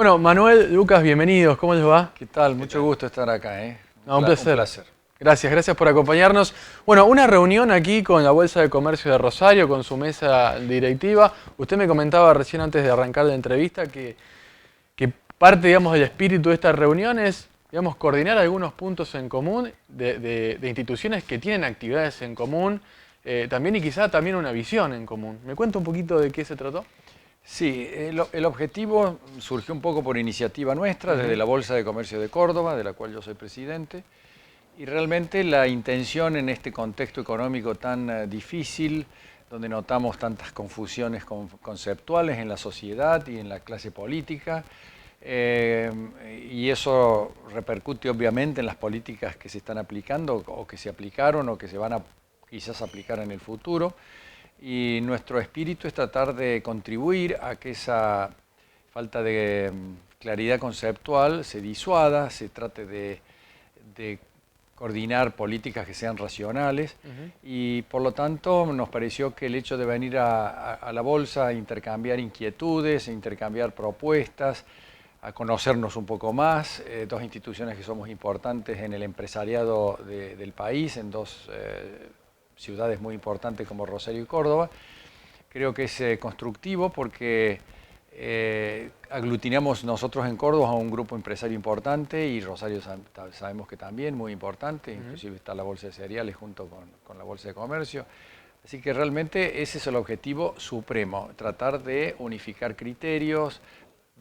Bueno, Manuel, Lucas, bienvenidos. ¿Cómo les va? ¿Qué tal? Mucho gusto estar acá, ¿eh? No, un placer. Un placer. Gracias por acompañarnos. Bueno, una reunión aquí con la Bolsa de Comercio de Rosario, con su mesa directiva. Usted me comentaba recién antes de arrancar la entrevista que parte, digamos, del espíritu de esta reunión es, digamos, coordinar algunos puntos en común de instituciones que tienen actividades en común, también y quizá también una visión en común. ¿Me cuenta un poquito de qué se trató? Sí, el objetivo surgió un poco por iniciativa nuestra, desde la Bolsa de Comercio de Córdoba, de la cual yo soy presidente, y realmente la intención en este contexto económico tan difícil, donde notamos tantas confusiones conceptuales en la sociedad y en la clase política, y eso repercute obviamente en las políticas que se están aplicando o que se aplicaron o que se van a quizás aplicar en el futuro. Y nuestro espíritu es tratar de contribuir a que esa falta de claridad conceptual se disuada, se trate de coordinar políticas que sean racionales y por lo tanto nos pareció que el hecho de venir a la bolsa a intercambiar inquietudes, a intercambiar propuestas, a conocernos un poco más, dos instituciones que somos importantes en el empresariado del país, en dos ciudades muy importantes como Rosario y Córdoba. Creo que es constructivo porque aglutinamos nosotros en Córdoba a un grupo empresario importante y Rosario sabemos que también muy importante, inclusive está la Bolsa de Cereales junto con la Bolsa de Comercio. Así que realmente ese es el objetivo supremo, tratar de unificar criterios,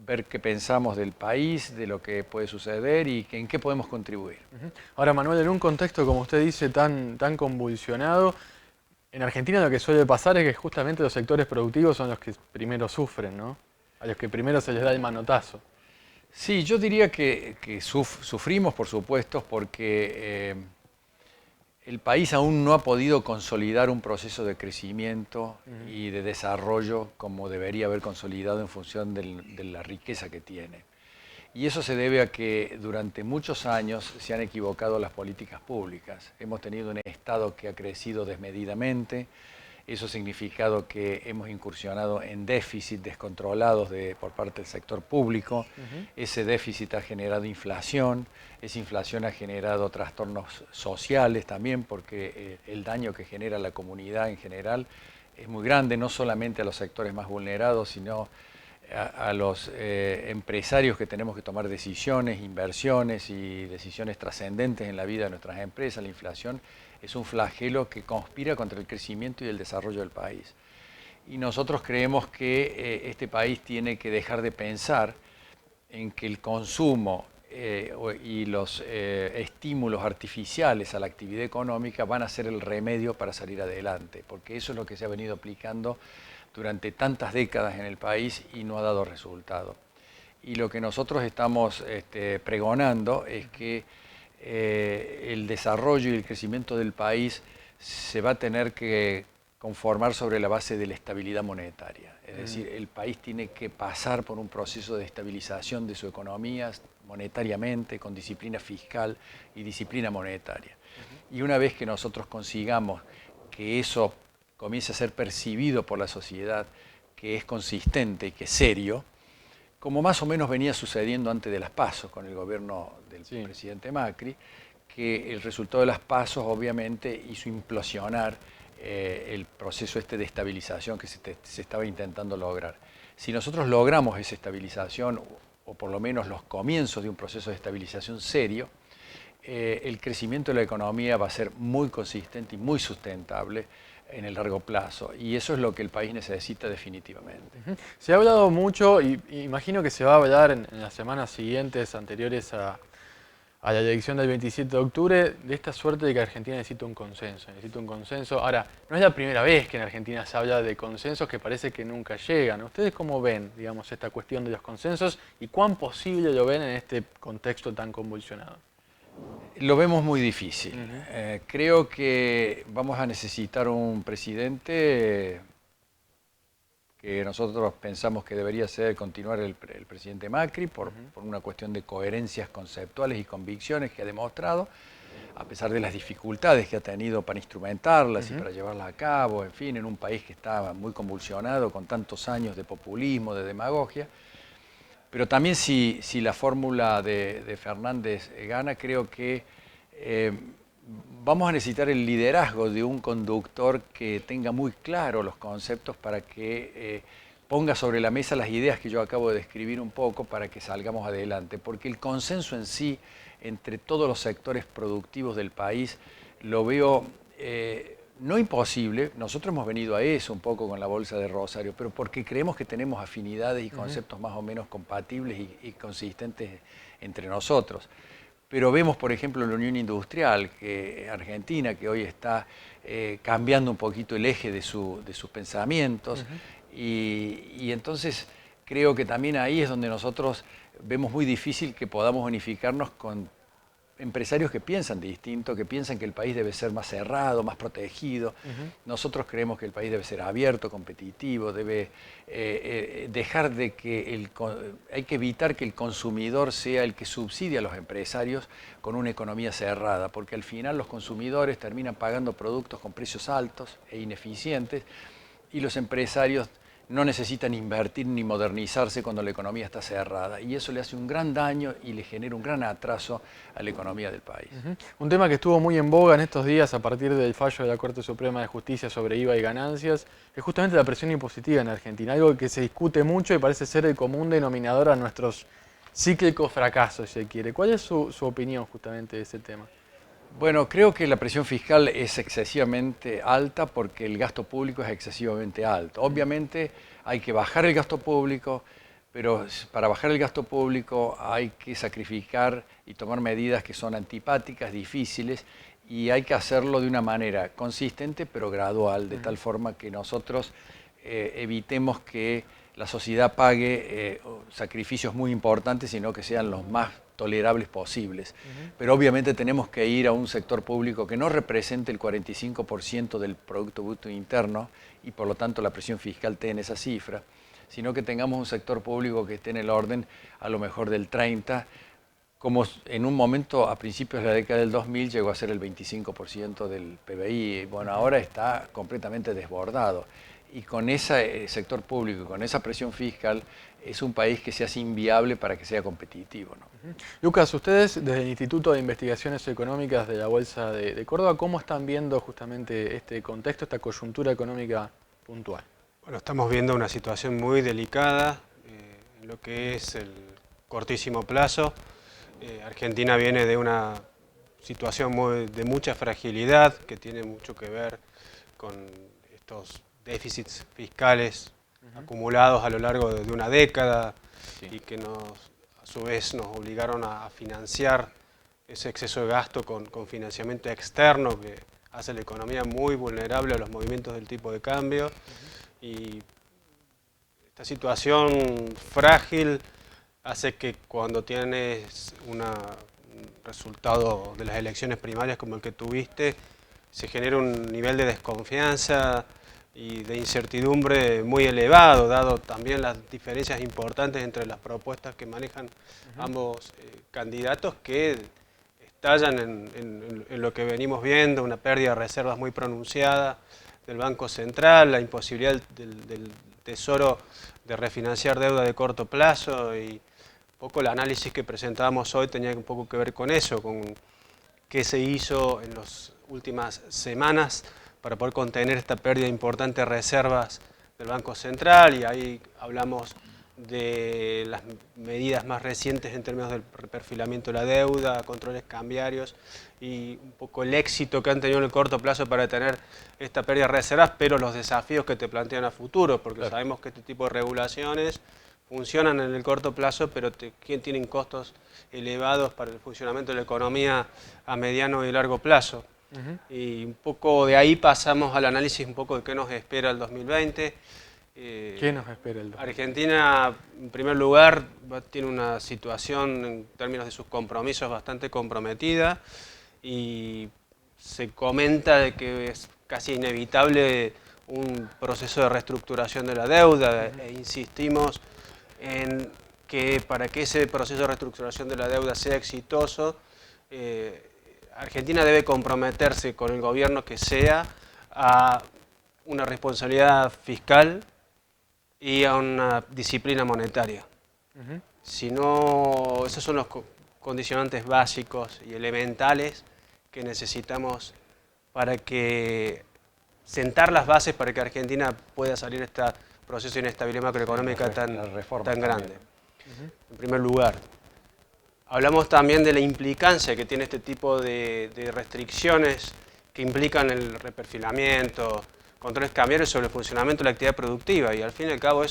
ver qué pensamos del país, de lo que puede suceder y en qué podemos contribuir. Ahora, Manuel, en un contexto, como usted dice, tan convulsionado, en Argentina lo que suele pasar es que justamente los sectores productivos son los que primero sufren, ¿no? A los que primero se les da el manotazo. Sí, yo diría que sufrimos, por supuesto, porque el país aún no ha podido consolidar un proceso de crecimiento y de desarrollo como debería haber consolidado en función de la riqueza que tiene. Y eso se debe a que durante muchos años se han equivocado las políticas públicas. Hemos tenido un Estado que ha crecido desmedidamente. Eso ha significado que hemos incursionado en déficits descontrolados por parte del sector público. Ese déficit ha generado inflación. Esa inflación ha generado trastornos sociales también, porque el daño que genera la comunidad en general es muy grande, no solamente a los sectores más vulnerados, sino a los empresarios que tenemos que tomar decisiones, inversiones y decisiones trascendentes en la vida de nuestras empresas. La inflación es un flagelo que conspira contra el crecimiento y el desarrollo del país. Y nosotros creemos que este país tiene que dejar de pensar en que el consumo y los estímulos artificiales a la actividad económica van a ser el remedio para salir adelante, porque eso es lo que se ha venido aplicando durante tantas décadas en el país y no ha dado resultado. Y lo que nosotros estamos pregonando es que el desarrollo y el crecimiento del país se va a tener que conformar sobre la base de la estabilidad monetaria. Es decir, el país tiene que pasar por un proceso de estabilización de su economía monetariamente, con disciplina fiscal y disciplina monetaria. Y una vez que nosotros consigamos que eso comience a ser percibido por la sociedad, que es consistente y que es serio, como más o menos venía sucediendo antes de las PASO con el gobierno del presidente Macri, que el resultado de las PASO obviamente hizo implosionar el proceso de estabilización que se estaba intentando lograr. Si nosotros logramos esa estabilización, o por lo menos los comienzos de un proceso de estabilización serio, el crecimiento de la economía va a ser muy consistente y muy sustentable en el largo plazo, y eso es lo que el país necesita definitivamente. Se ha hablado mucho, y imagino que se va a hablar en las semanas siguientes, anteriores a la elección del 27 de octubre, de esta suerte de que Argentina necesita un consenso. Ahora, no es la primera vez que en Argentina se habla de consensos que parece que nunca llegan. ¿Ustedes cómo ven, digamos, esta cuestión de los consensos y cuán posible lo ven en este contexto tan convulsionado? Lo vemos muy difícil. Creo que vamos a necesitar un presidente que nosotros pensamos que debería continuar el presidente Macri por una cuestión de coherencias conceptuales y convicciones que ha demostrado, a pesar de las dificultades que ha tenido para instrumentarlas y para llevarlas a cabo, en fin, en un país que estaba muy convulsionado con tantos años de populismo, de demagogia. Pero también si la fórmula de Fernández gana, creo que vamos a necesitar el liderazgo de un conductor que tenga muy claro los conceptos para que ponga sobre la mesa las ideas que yo acabo de describir un poco para que salgamos adelante. Porque el consenso en sí, entre todos los sectores productivos del país, lo veo no imposible. Nosotros hemos venido a eso un poco con la Bolsa de Rosario, pero porque creemos que tenemos afinidades y conceptos más o menos compatibles y consistentes entre nosotros. Pero vemos, por ejemplo, la Unión Industrial, que Argentina, que hoy está cambiando un poquito el eje de sus pensamientos. Y entonces creo que también ahí es donde nosotros vemos muy difícil que podamos unificarnos con empresarios que piensan distinto, que piensan que el país debe ser más cerrado, más protegido. Nosotros creemos que el país debe ser abierto, competitivo, debe dejar de que hay que evitar que el consumidor sea el que subsidia a los empresarios con una economía cerrada, porque al final los consumidores terminan pagando productos con precios altos e ineficientes y los empresarios no necesitan invertir ni modernizarse cuando la economía está cerrada. Y eso le hace un gran daño y le genera un gran atraso a la economía del país. Un tema que estuvo muy en boga en estos días a partir del fallo de la Corte Suprema de Justicia sobre IVA y ganancias es justamente la presión impositiva en Argentina, algo que se discute mucho y parece ser el común denominador a nuestros cíclicos fracasos, si se quiere. ¿Cuál es su opinión justamente de ese tema? Bueno, creo que la presión fiscal es excesivamente alta porque el gasto público es excesivamente alto. Obviamente hay que bajar el gasto público, pero para bajar el gasto público hay que sacrificar y tomar medidas que son antipáticas, difíciles, y hay que hacerlo de una manera consistente pero gradual, de tal forma que nosotros evitemos que la sociedad pague sacrificios muy importantes, sino que sean los más tolerables posibles. Pero obviamente tenemos que ir a un sector público que no represente el 45% del Producto Bruto Interno y por lo tanto la presión fiscal esté en esa cifra, sino que tengamos un sector público que esté en el orden a lo mejor del 30%, como en un momento a principios de la década del 2000 llegó a ser el 25% del PBI. Bueno, ahora está completamente desbordado. Y con ese sector público, con esa presión fiscal, es un país que se hace inviable para que sea competitivo, ¿no? Lucas, ustedes desde el Instituto de Investigaciones Económicas de la Bolsa de Córdoba, ¿cómo están viendo justamente este contexto, esta coyuntura económica puntual? Bueno, estamos viendo una situación muy delicada en lo que es el cortísimo plazo. Argentina viene de una situación de mucha fragilidad que tiene mucho que ver con estos déficits fiscales acumulados a lo largo de una década y que a su vez nos obligaron a financiar ese exceso de gasto con financiamiento externo que hace la economía muy vulnerable a los movimientos del tipo de cambio. Y esta situación frágil hace que cuando tienes un resultado de las elecciones primarias como el que tuviste, se genere un nivel de desconfianza y de incertidumbre muy elevado, dado también las diferencias importantes entre las propuestas que manejan ambos candidatos, que estallan en lo que venimos viendo, una pérdida de reservas muy pronunciada del Banco Central, la imposibilidad del Tesoro de refinanciar deuda de corto plazo, y un poco el análisis que presentábamos hoy tenía un poco que ver con eso, con qué se hizo en las últimas semanas para poder contener esta pérdida de importantes reservas del Banco Central, y ahí hablamos de las medidas más recientes en términos del perfilamiento de la deuda, controles cambiarios y un poco el éxito que han tenido en el corto plazo para tener esta pérdida de reservas, pero los desafíos que te plantean a futuro, porque sabemos que este tipo de regulaciones funcionan en el corto plazo, pero tienen costos elevados para el funcionamiento de la economía a mediano y largo plazo. Y un poco de ahí pasamos al análisis un poco de qué nos espera el 2020. ¿Qué nos espera el 2020? Argentina, en primer lugar, tiene una situación en términos de sus compromisos bastante comprometida, y se comenta de que es casi inevitable un proceso de reestructuración de la deuda, e insistimos en que para que ese proceso de reestructuración de la deuda sea exitoso, Argentina debe comprometerse con el gobierno que sea a una responsabilidad fiscal y a una disciplina monetaria. sino esos son los condicionantes básicos y elementales que necesitamos para que sentar las bases para que Argentina pueda salir de este proceso de inestabilidad macroeconómica tan grande. En primer lugar, hablamos también de la implicancia que tiene este tipo de restricciones que implican el reperfilamiento, controles cambiarios sobre el funcionamiento de la actividad productiva, y al fin y al cabo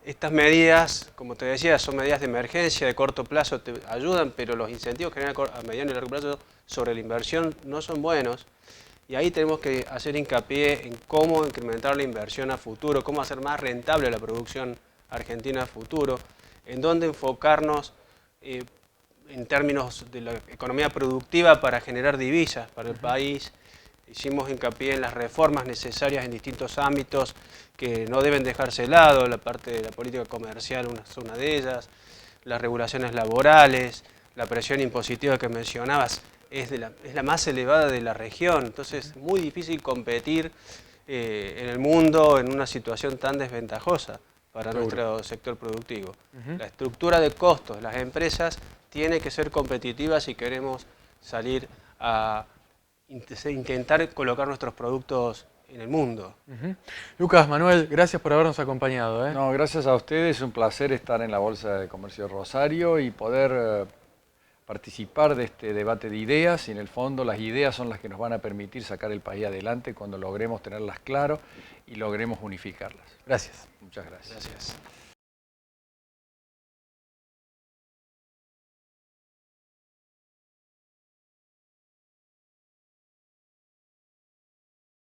estas medidas, como te decía, son medidas de emergencia, de corto plazo, te ayudan, pero los incentivos que generan a mediano y largo plazo sobre la inversión no son buenos, y ahí tenemos que hacer hincapié en cómo incrementar la inversión a futuro, cómo hacer más rentable la producción argentina a futuro, en dónde enfocarnos en términos de la economía productiva para generar divisas para el país. Hicimos hincapié en las reformas necesarias en distintos ámbitos que no deben dejarse de lado, la parte de la política comercial es una de ellas, las regulaciones laborales, la presión impositiva que mencionabas es la más elevada de la región, entonces es muy difícil competir en el mundo en una situación tan desventajosa para nuestro sector productivo. La estructura de costos de las empresas tiene que ser competitiva si queremos salir a intentar colocar nuestros productos en el mundo. Lucas, Manuel, gracias por habernos acompañado. No, gracias a ustedes, es un placer estar en la Bolsa de Comercio de Rosario y poder participar de este debate de ideas, y en el fondo las ideas son las que nos van a permitir sacar el país adelante cuando logremos tenerlas claras y logremos unificarlas. Gracias. Muchas gracias. Gracias.